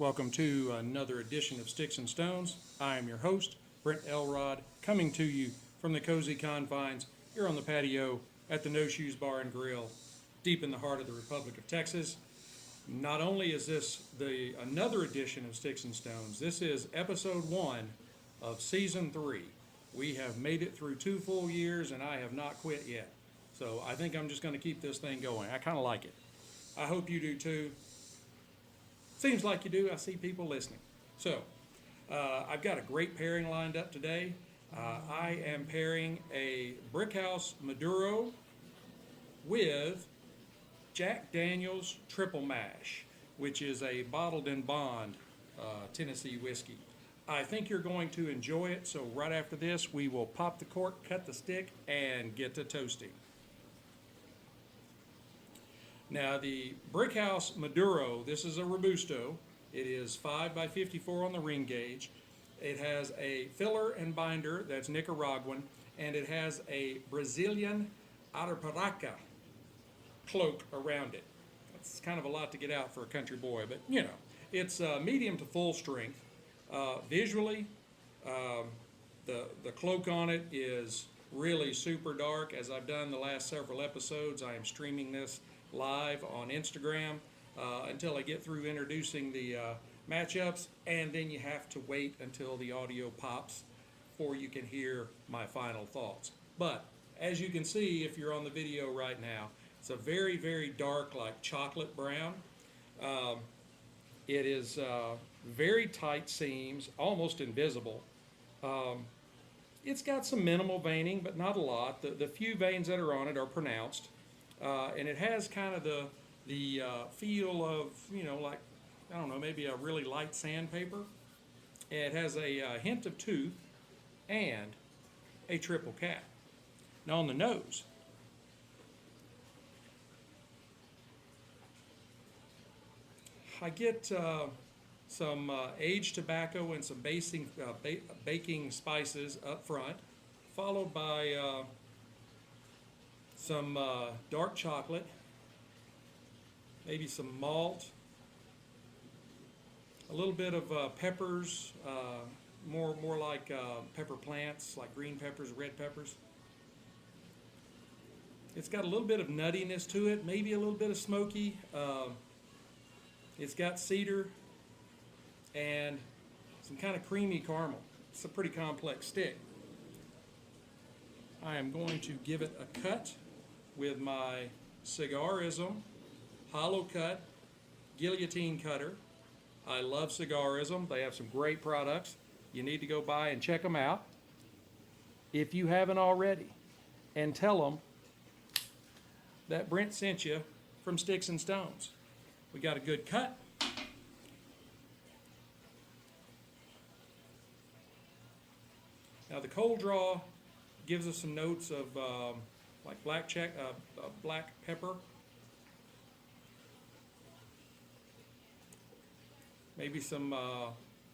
Welcome to another edition of Sticks and Stones. I am your host, Brent Elrod, coming to you from the cozy confines here on the patio at the No Shoes Bar and Grill, deep in the heart of the Republic of Texas. Not only is this another edition of Sticks and Stones, this is episode 1 of season 3. We have made it through 2 full years and I have not quit yet. So I think I'm just going to keep this thing going. I kind of like it. I hope you do too. Seems like you do. I see people listening. So I've got a great pairing lined up today. I am pairing a Brickhouse Maduro with Jack Daniel's Triple Mash, which is a bottled in bond Tennessee whiskey. I think you're going to enjoy it, so right after this we will pop the cork, cut the stick, and get to toasting. Now the Brickhouse Maduro, this is a Robusto. It is 5 by 54 on the ring gauge. It has a filler and binder that's Nicaraguan, and it has a Brazilian Arapiraca cloak around it. That's kind of a lot to get out for a country boy, but you know, it's medium to full strength. Visually, the cloak on it is really super dark. As I've done the last several episodes, I am streaming this live on Instagram until I get through introducing the matchups, and then you have to wait until the audio pops before you can hear my final thoughts. But as you can see, if you're on the video right now, it's a very, very dark, like chocolate brown. It is very tight seams, almost invisible. It's got some minimal veining, but not a lot. The few veins that are on it are pronounced. And it has kind of the feel of, you know, like, I don't know, maybe a really light sandpaper. It has a hint of tooth and a triple cap. Now on the nose, I get some aged tobacco and some baking spices up front, followed by some dark chocolate, maybe some malt, a little bit of peppers, more like pepper plants, like green peppers, red peppers. It's got a little bit of nuttiness to it, maybe a little bit of smoky. It's got cedar and some kind of creamy caramel. It's a pretty complex stick. I am going to give it a cut with my Cigarism hollow cut guillotine cutter. I love Cigarism. They have some great products. You need to go by and check them out if you haven't already, and tell them that Brent sent you from Sticks and Stones. We got a good cut. Now the cold draw gives us some notes of like black pepper, maybe some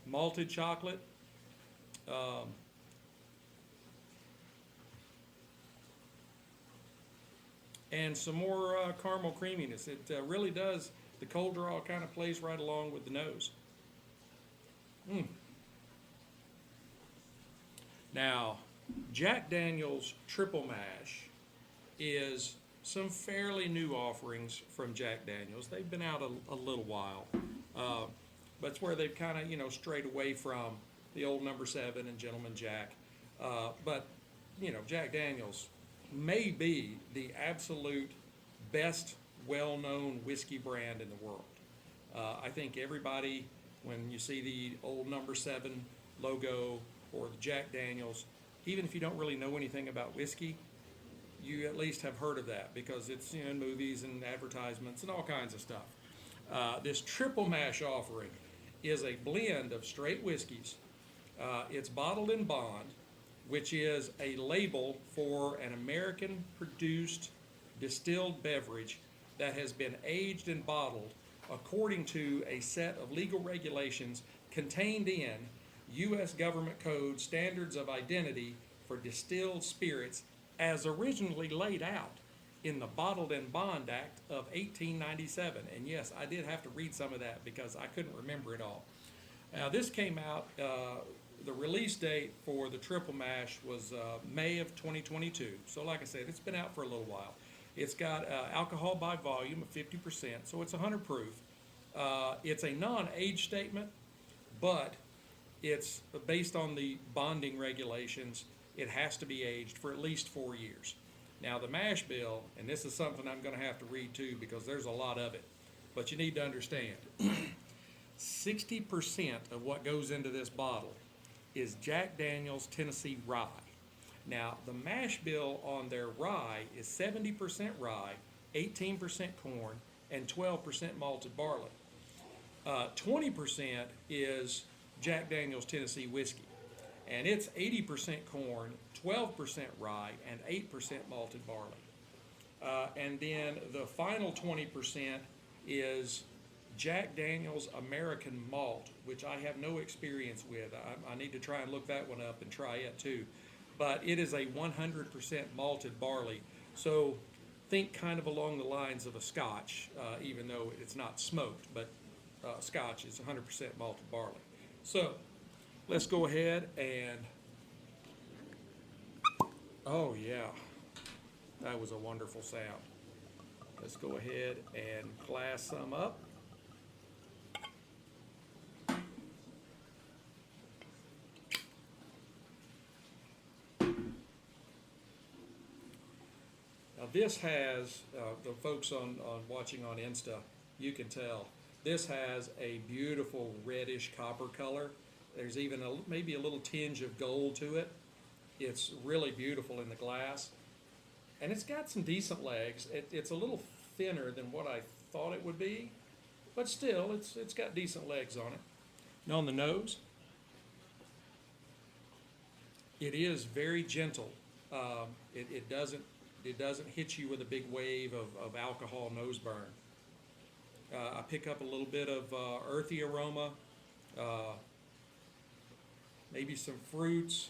malted chocolate, and some more caramel creaminess. It really does. The cold draw kind of plays right along with the nose. Now, Jack Daniel's Triple Mash is some fairly new offerings from Jack Daniel's. They've been out a little while, but it's where they've kind of, you know, strayed away from the old number 7 and Gentleman Jack. But, you know, Jack Daniel's may be the absolute best well-known whiskey brand in the world. I think everybody, when you see the old number 7 logo or the Jack Daniel's, even if you don't really know anything about whiskey, you at least have heard of that because it's, you know, in movies and advertisements and all kinds of stuff. This Triple Mash offering is a blend of straight whiskeys. It's bottled in bond, which is a label for an American-produced distilled beverage that has been aged and bottled according to a set of legal regulations contained in U.S. Government Code Standards of Identity for Distilled Spirits as originally laid out in the Bottled and Bond Act of 1897. And yes, I did have to read some of that because I couldn't remember it all. Now, this came out, the release date for the triple mash was May of 2022. So like I said, it's been out for a little while. It's got alcohol by volume of 50%, so it's 100 proof. It's a non-age statement, but it's based on the bonding regulations. It has to be aged for at least 4 years. Now the mash bill, and this is something I'm going to have to read too because there's a lot of it, but you need to understand, 60% of what goes into this bottle is Jack Daniel's Tennessee Rye. Now the mash bill on their rye is 70% rye, 18% corn, and 12% malted barley. 20% is Jack Daniel's Tennessee whiskey, and it's 80% corn, 12% rye, and 8% malted barley. And then the final 20% is Jack Daniel's American Malt, which I have no experience with. I need to try and look that one up and try it too. But it is a 100% malted barley, so think kind of along the lines of a Scotch, even though it's not smoked, but Scotch is 100% malted barley. So let's go ahead and, oh yeah, that was a wonderful sound. Let's go ahead and glass some up. Now this has, the folks on watching on Insta, you can tell, this has a beautiful reddish copper color. There's even maybe a little tinge of gold to it. It's really beautiful in the glass. And it's got some decent legs. It's a little thinner than what I thought it would be, but still, it's got decent legs on it. Now on the nose, it is very gentle. It doesn't hit you with a big wave of alcohol nose burn. I pick up a little bit of earthy aroma, maybe some fruits,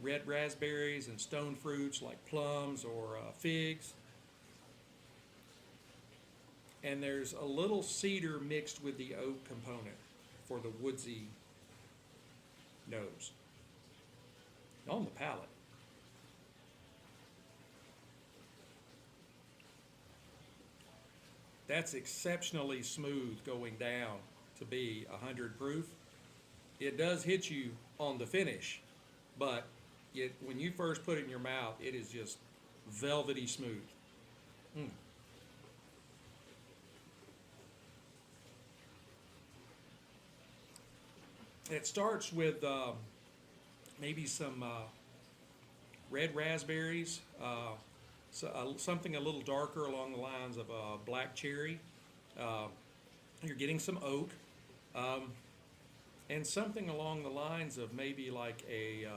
red raspberries and stone fruits like plums or figs. And there's a little cedar mixed with the oak component for the woodsy nose. On the palate, that's exceptionally smooth going down to be 100 proof. It does hit you on the finish, but when you first put it in your mouth, it is just velvety smooth. It starts with maybe some red raspberries, something a little darker along the lines of black cherry. You're getting some oak, and something along the lines of maybe like a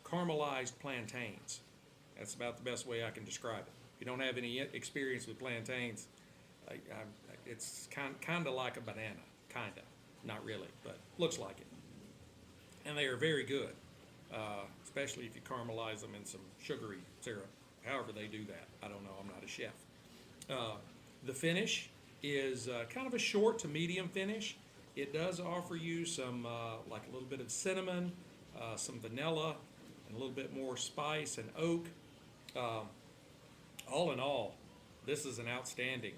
caramelized plantains. That's about the best way I can describe it. If you don't have any experience with plantains, it's kind of like a banana, kind of, not really, but looks like it. And they are very good, especially if you caramelize them in some sugary syrup. However they do that, I don't know, I'm not a chef. The finish is kind of a short to medium finish. It does offer you some, like a little bit of cinnamon, some vanilla, and a little bit more spice and oak. All in all, this is an outstanding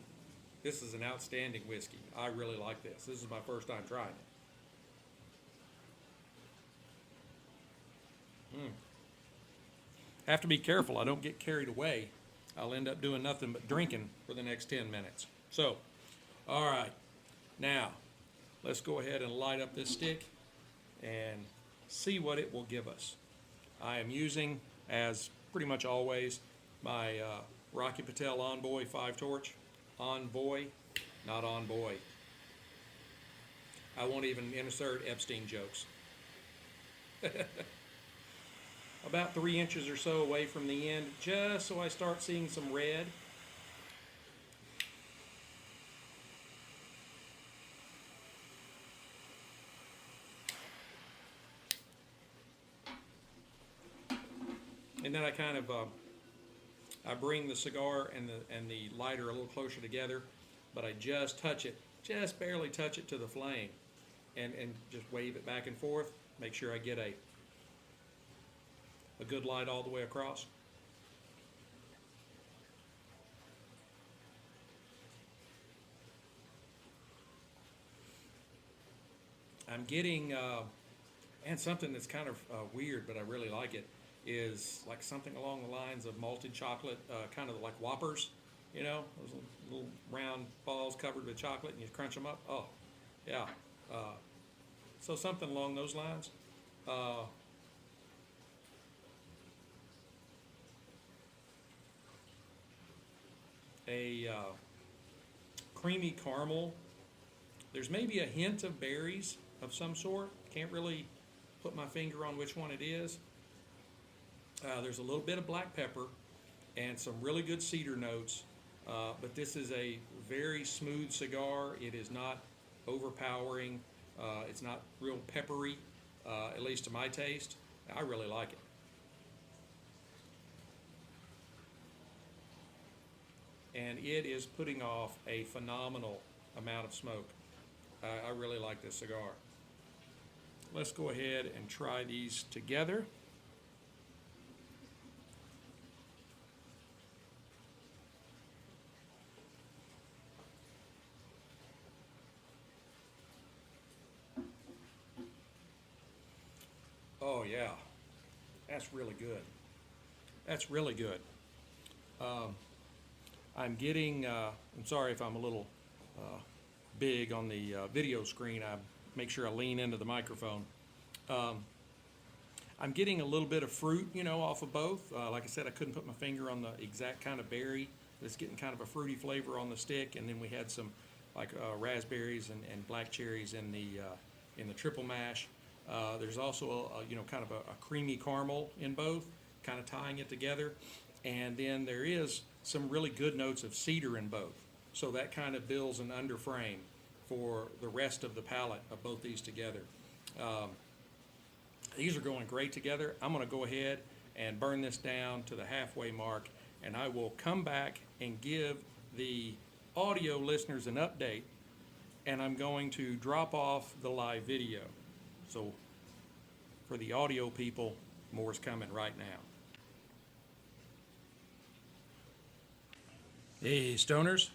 whiskey. I really like this. This is my first time trying it. Have to be careful I don't get carried away. I'll end up doing nothing but drinking for the next 10 minutes. So, all right, now let's go ahead and light up this stick and see what it will give us. I am using, as pretty much always, my Rocky Patel Envoy 5-torch. Envoy, not Envoy. I won't even insert Epstein jokes. About 3 inches or so away from the end, just so I start seeing some red. And then I kind of I bring the cigar and the lighter a little closer together, but I just touch it, just barely touch it to the flame, and just wave it back and forth. Make sure I get a good light all the way across. I'm getting, and something that's kind of weird, but I really like it, is like something along the lines of malted chocolate, kind of like Whoppers, you know, those little round balls covered with chocolate, and you crunch them up. Oh, yeah. So something along those lines. A creamy caramel. There's maybe a hint of berries of some sort. Can't really put my finger on which one it is. There's a little bit of black pepper and some really good cedar notes. But this is a very smooth cigar. It is not overpowering. It's not real peppery, at least to my taste. I really like it. And it is putting off a phenomenal amount of smoke. I really like this cigar. Let's go ahead and try these together. Oh yeah, that's really good. That's really good. I'm getting, I'm sorry if I'm a little big on the video screen. I make sure I lean into the microphone. I'm getting a little bit of fruit, you know, off of both. Like I said, I couldn't put my finger on the exact kind of berry. It's getting kind of a fruity flavor on the stick, and then we had some like raspberries and black cherries in the triple mash. There's also you know, kind of a creamy caramel in both, kind of tying it together, and then there is some really good notes of cedar in both. So that kind of builds an underframe for the rest of the palate of both these together. These are going great together. I'm going to go ahead and burn this down to the halfway mark, and I will come back and give the audio listeners an update, and I'm going to drop off the live video. So for the audio people, more is coming right now. Hey Stoners,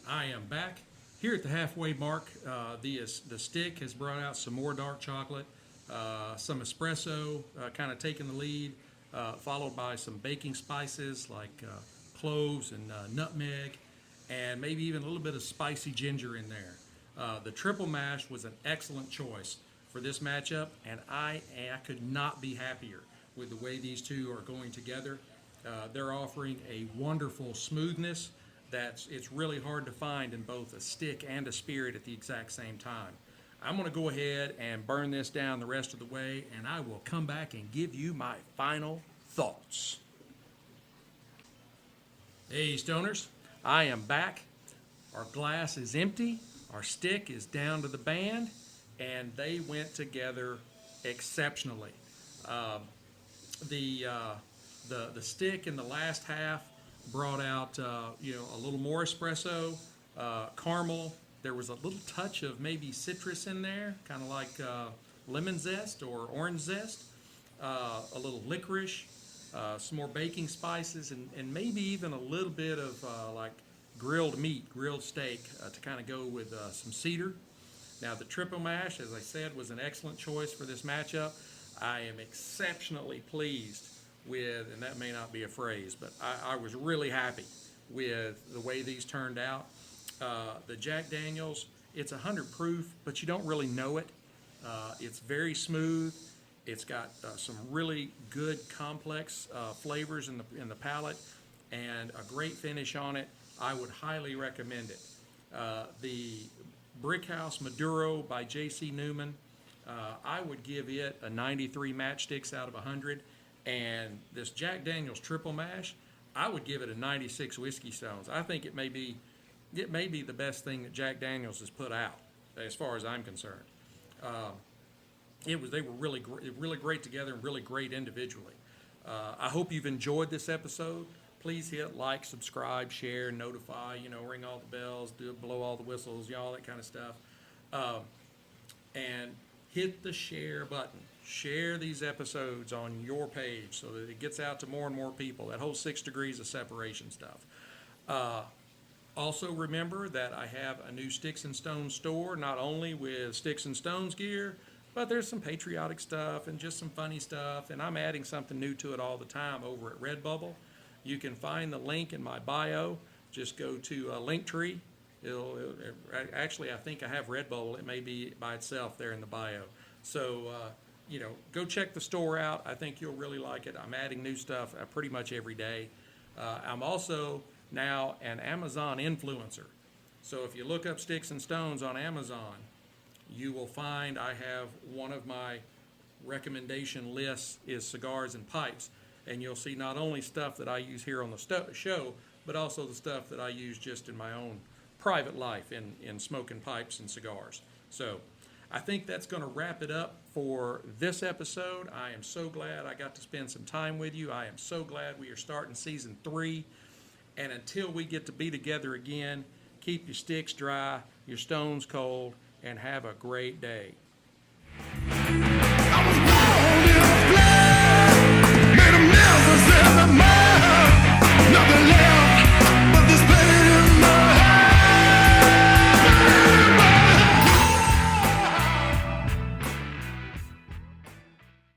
I am back. Here at the halfway mark, the stick has brought out some more dark chocolate, some espresso kind of taking the lead, followed by some baking spices like cloves and nutmeg, and maybe even a little bit of spicy ginger in there. The triple mash was an excellent choice for this matchup, and I could not be happier with the way these two are going together. They're offering a wonderful smoothness it's really hard to find in both a stick and a spirit at the exact same time. I'm going to go ahead and burn this down the rest of the way, and I will come back and give you my final thoughts. Hey Stoners, I am back. Our glass is empty, our stick is down to the band, and they went together exceptionally. The stick in the last half brought out you know, a little more espresso, caramel. There was a little touch of maybe citrus in there, kind of like lemon zest or orange zest, a little licorice, some more baking spices, and maybe even a little bit of like grilled meat, grilled steak to kind of go with some cedar. Now the triple mash, as I said, was an excellent choice for this matchup. I am exceptionally pleased with, and that may not be a phrase, but I was really happy with the way these turned out. The Jack Daniels, it's 100 proof, but you don't really know it. It's very smooth. It's got some really good complex flavors in the palate, and a great finish on it. I would highly recommend it. The Brickhouse Maduro by J.C. Newman, I would give it a 93 matchsticks out of 100. And this Jack Daniels triple mash, I would give it a 96 whiskey stones. I think it may be the best thing that Jack Daniels has put out, as far as I'm concerned. They were really great together and really great individually. I hope you've enjoyed this episode. please hit like, subscribe, share, notify, ring all the bells, blow all the whistles, all that kind of stuff. And hit the share button. Share these episodes on your page so that it gets out to more and more people. That whole 6 degrees of separation stuff. Also remember that I have a new Sticks-n-Stonez store, not only with Sticks-n-Stonez gear, but there's some patriotic stuff and just some funny stuff, and I'm adding something new to it all the time over at Redbubble. You can find the link in my bio. Just go to Linktree. Actually, I think I have Redbubble. It may be by itself there in the bio. So, go check the store out. I think you'll really like it. I'm adding new stuff pretty much every day. I'm also now an Amazon influencer. So if you look up Sticks-n-Stonez on Amazon, you will find I have one of my recommendation lists is cigars and pipes. And you'll see not only stuff that I use here on the show, but also the stuff that I use just in my own private life in smoking pipes and cigars. So I think that's going to wrap it up for this episode. I am so glad I got to spend some time with you. I am so glad we are starting season 3. And until we get to be together again, keep your sticks dry, your stones cold, and have a great day.